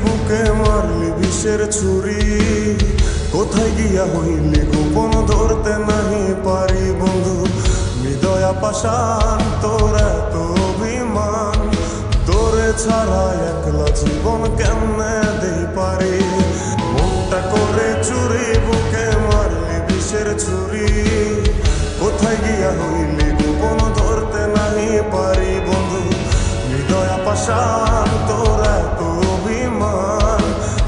বুকে মারলি বিষের ছুরি, কোথায় গিয়া হইলি গোপন ধরতে নাহি পারি বন্ধু। হৃদয়া পাষাণ তোর এত অভিমান, তোরে ছাড়া একলা জীবন কেমনে দেই পারি। মনটা করে চুরি বুকে মারলি বিষের ছুরি, কোথায় গিয়া হইলি গোপন ধরতে নাহি পারি বন্ধু। হৃদয়া পাষাণ তোর এত অভিমান,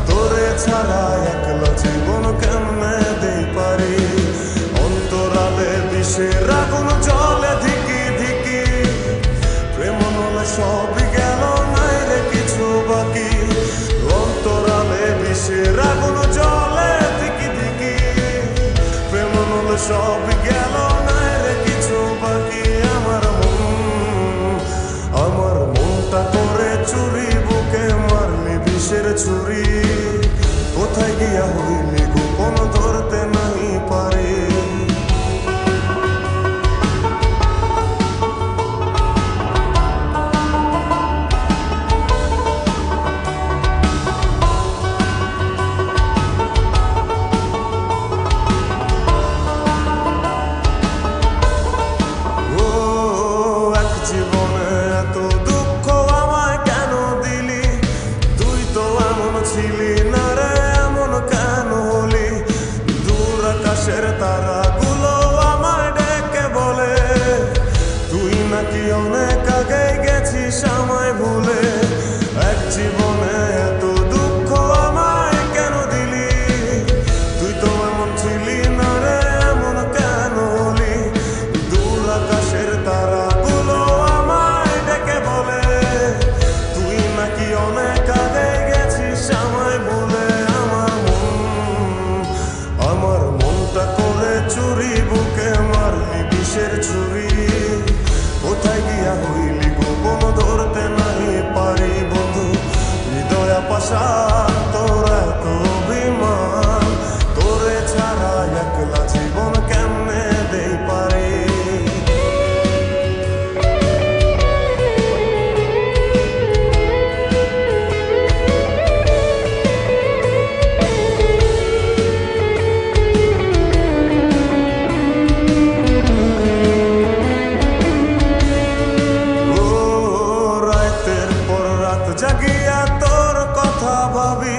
তোরে ছাড়া একলা জীবন কেমনে দেই পারি। অন্তরালে বিষের আগুন জ্বলে ধিকি ধিকি, প্রেম নলে সবই গেল নাই রে কিছু বাকি। অন্তরালে বিষের আগুন জ্বলে ধিকি ধিকি, প্রেম নলে সবই গেল নাই রে কিছু বাকি। আমার মনটা করে চুরি বুকে মারলি বিষের ছুরি, কোথায় গিয়া হইলি গোপন ধরতে নাহি পারি। তারাগুলো আমায় ডেকে বলে, তুই নাকি অনেক আগে গেছিস আমায় ভুলে। এক জীবনে এত দুঃখ আমায় কেন দিলি, তুই তো এমন ছিলি না রে এমন কেন হলি। দূর আকাশের তারাগুলো আমায় ডেকে বলে, তুই নাকি অনেক আগে গেছিস আমায় ভুলে। আমার মনটা করে চুরি বুকে মারলি বিষের ছুরি, কোথায় গিয়া হইলি গোপন ধরতে নাহি পারি বন্ধু। হৃদয়া পাষাণ তোর এত অভিমান, তোরে ছাড়া একলা জীবন কেমনে দেই পারি। জাগিয়া তোর কথা ভাবি,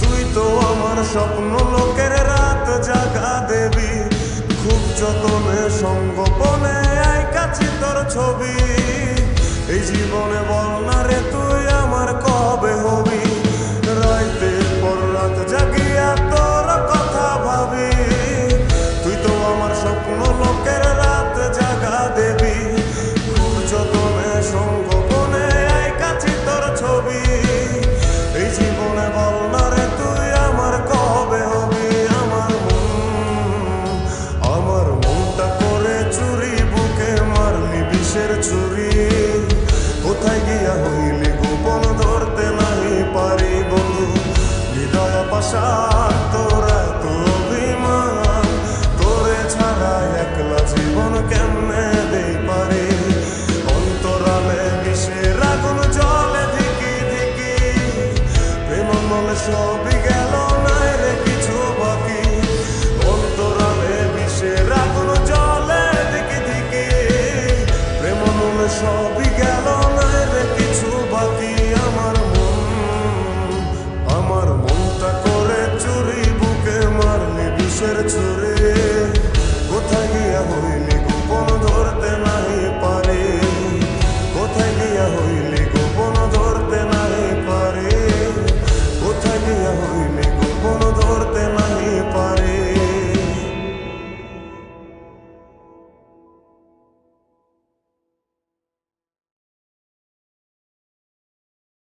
তুই তো আমার স্বপ্ন লোকের রাত জাগা দেবী। খুব যতনে সঙ্গোপনে আইকাছি তোর ছবি, এই জীবনে বল না রে তুই আমার কবে হবি। রাতের পর রাত জাগিয়া তোর কথা ভাবি, তুই তো আমার স্বপ্ন লোকের রাত জাগা দেবী। খুব যতনে সঙ্গোপনে আইকাছি তোর ছবি, এই জীবনে বল না রে তুই আমার কবে হবি। আমার মনটা করে চুরি বুকে মারলি বিষের ছুরি, কোথায় গিয়া হইলি গোপন ধরতে নাহি পারি বন্ধু। হৃদয়া পাষাণ তোর এত অভিমান, তোরে ছাড়া একলা জীবন কেমনে দেই পারি। অন্তরালে বিষের আগুন জ্বলে ধিকি ধিকি, প্রেম নলে সবই